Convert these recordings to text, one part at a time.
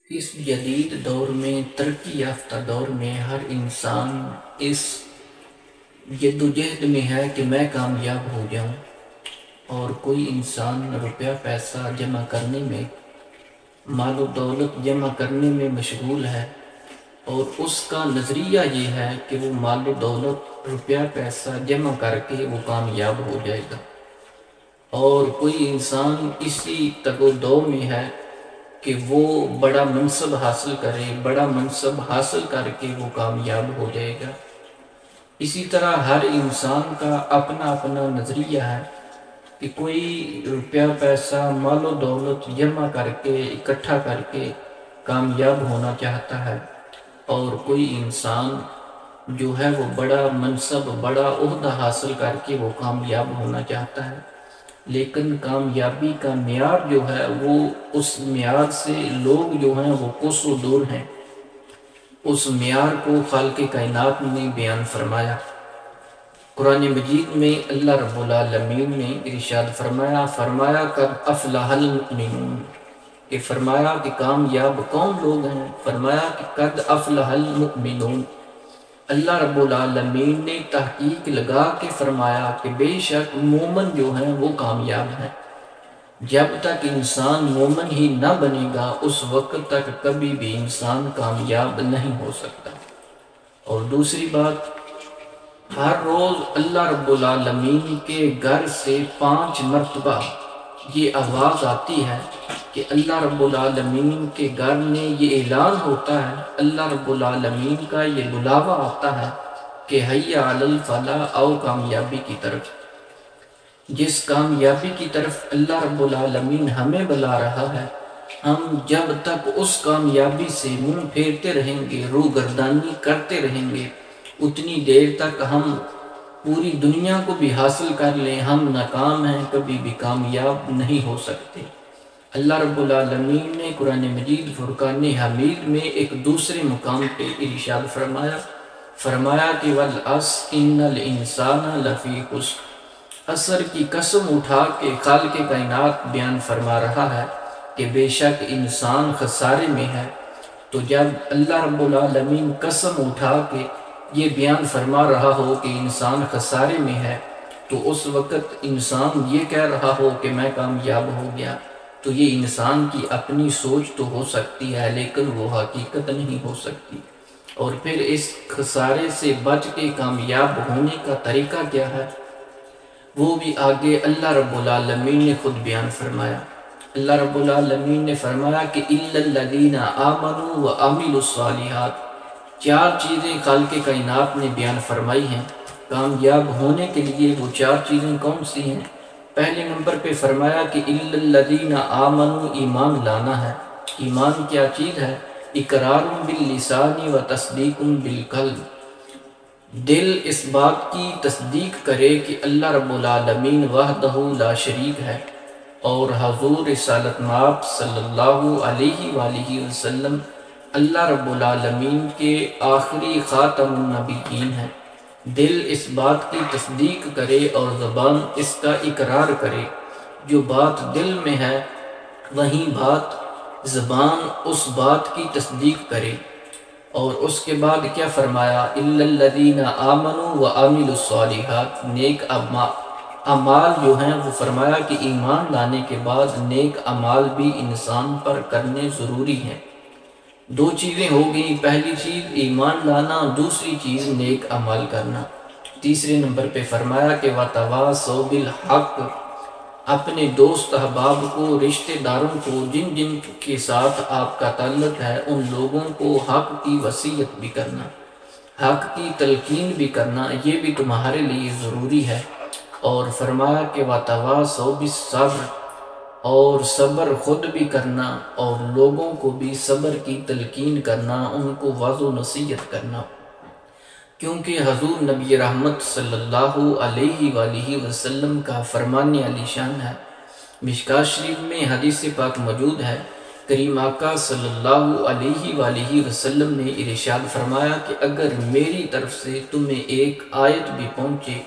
اس جدید دور میں، ترقی یافتہ دور میں، ہر انسان اس جدوجہد میں ہے کہ میں کامیاب ہو جاؤں، اور کوئی انسان روپیہ پیسہ جمع کرنے میں، مال و دولت جمع کرنے میں مشغول ہے، اور اس کا نظریہ یہ ہے کہ وہ مال و دولت روپیہ پیسہ جمع کر کے وہ کامیاب ہو جائے گا، اور کوئی انسان اسی تگ و دو میں ہے کہ وہ بڑا منصب حاصل کرے، بڑا منصب حاصل کر کے وہ کامیاب ہو جائے گا۔ اسی طرح ہر انسان کا اپنا اپنا نظریہ ہے کہ کوئی روپیہ پیسہ مال و دولت جمع کر کے اکٹھا کر کے کامیاب ہونا چاہتا ہے، اور کوئی انسان جو ہے وہ بڑا منصب، بڑا عہدہ حاصل کر کے وہ کامیاب ہونا چاہتا ہے۔ لیکن کامیابی کا معیار جو ہے وہ اس معیار سے لوگ جو ہیں وہ کوسوں دور ہیں۔ اس معیار کو خالق کائنات نے بیان فرمایا۔ قرآن مجید میں اللہ رب العالمین نے ارشاد فرمایا قد افلح المؤمنون، کہ فرمایا کہ کامیاب کون لوگ ہیں؟ فرمایا کہ قد افلح المؤمنون۔ اللہ رب العالمین نے تحقیق لگا کے فرمایا کہ بے شک مومن جو ہیں وہ کامیاب ہیں۔ جب تک انسان مومن ہی نہ بنے گا اس وقت تک کبھی بھی انسان کامیاب نہیں ہو سکتا۔ اور دوسری بات، ہر روز اللہ رب العالمین کے گھر سے 5 مرتبہ یہ آواز آتی ہے کہ اللہ رب العالمین کے گھر میں یہ اعلان ہوتا ہے، اللہ رب العالمین کا یہ بلاوا آتا ہے کہ حی علی الفلاح، آؤ کامیابی کی طرف۔ جس کامیابی کی طرف اللہ رب العالمین ہمیں بلا رہا ہے، ہم جب تک اس کامیابی سے منہ پھیرتے رہیں گے، روگردانی کرتے رہیں گے، اتنی دیر تک ہم پوری دنیا کو بھی حاصل کر لیں، ہم ناکام ہیں، کبھی بھی کامیاب نہیں ہو سکتے۔ اللہ رب العالمین نے قرآن مجید فرقان حمید میں ایک دوسرے مقام پہ ارشاد فرمایا کہ وَالْعَصْرِ إِنَّ الْإِنسَانَ لَفِي خُسْرٍ۔ عصر کی قسم اٹھا کے خالق کائنات بیان فرما رہا ہے کہ بے شک انسان خسارے میں ہے۔ تو جب اللہ رب العالمین قسم اٹھا کے یہ بیان فرما رہا ہو کہ انسان خسارے میں ہے، تو اس وقت انسان یہ کہہ رہا ہو کہ میں کامیاب ہو گیا، تو یہ انسان کی اپنی سوچ تو ہو سکتی ہے لیکن وہ حقیقت نہیں ہو سکتی۔ اور پھر اس خسارے سے بچ کے کامیاب ہونے کا طریقہ کیا ہے، وہ بھی آگے اللہ رب العالمین نے خود بیان فرمایا۔ اللہ رب العالمین نے فرمایا کہ إِلَّا الَّذِينَ آمَنُوا وَعَمِلُوا الصَّالِحَاتِ۔ 4 چیزیں خالق کائنات نے بیان فرمائی ہیں کامیاب ہونے کے لیے۔ وہ 4 چیزیں کون سی ہیں؟ پہلے نمبر پہ فرمایا کہ إِلَّا الَّذِينَ آمَنُوا، ایمان لانا ہے۔ ایمان کیا چیز ہے؟ اقرار باللسان و تصدیق بالقلب۔ دل اس بات کی تصدیق کرے کہ اللہ رب العالمین وحدہ لا شریک ہے، اور حضور رسالت مآب صلی اللہ علیہ وآلہ وسلم اللہ رب العالمین کے آخری خاتم النبیین ہیں۔ دل اس بات کی تصدیق کرے اور زبان اس کا اقرار کرے۔ جو بات دل میں ہے وہیں بات زبان اس بات کی تصدیق کرے۔ اور اس کے بعد کیا فرمایا؟ إِلَّا الَّذِينَ آمَنُوا وَعَمِلُوا الصَّالِحَاتِ۔ نیک اعمال جو ہیں وہ فرمایا کہ ایمان لانے کے بعد نیک اعمال بھی انسان پر کرنے ضروری ہیں۔ 2 چیزیں ہو گئیں، پہلی چیز ایمان لانا، دوسری چیز نیک اعمال کرنا۔ تیسرے نمبر پہ فرمایا کہ وَتَوَاصَوْا بِالْحَقِّ۔ اپنے دوست احباب کو، رشتہ داروں کو، جن جن کے ساتھ آپ کا تعلق ہے، ان لوگوں کو حق کی وصیت بھی کرنا، حق کی تلقین بھی کرنا، یہ بھی تمہارے لیے ضروری ہے۔ اور فرمایا کہ وَتَوَاصَوْا بِالصَّبْرِ، اور صبر خود بھی کرنا اور لوگوں کو بھی صبر کی تلقین کرنا، ان کو وعظ و نصیحت کرنا۔ کیونکہ حضور نبی رحمت صلی اللہ علیہ وآلہ وسلم کا فرمان علی شان ہے۔ مشکوٰۃ شریف میں حدیث پاک موجود ہے، کریم آقا صلی اللہ علیہ وآلہ وسلم نے ارشاد فرمایا کہ اگر میری طرف سے تمہیں ایک آیت بھی پہنچے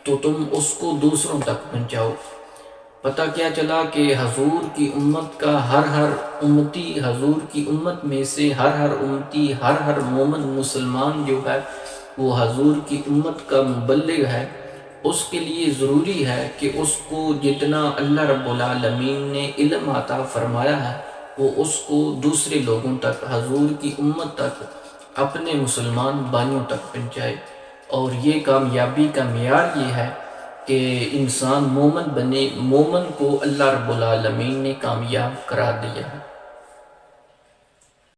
تو تم اس کو دوسروں تک پہنچاؤ۔ پتہ کیا چلا کہ حضور کی امت کا ہر امتی، حضور کی امت میں سے ہر امتی، ہر مومن مسلمان جو ہے وہ حضور کی امت کا مبلغ ہے۔ اس کے لیے ضروری ہے کہ اس کو جتنا اللہ رب العالمین نے علم عطا فرمایا ہے وہ اس کو دوسرے لوگوں تک، حضور کی امت تک، اپنے مسلمان بھائیوں تک پہنچائے۔ اور یہ کامیابی کا معیار یہ ہے کہ انسان مومن بنے، مومن کو اللہ رب العالمین نے کامیاب قرار دیا ہے۔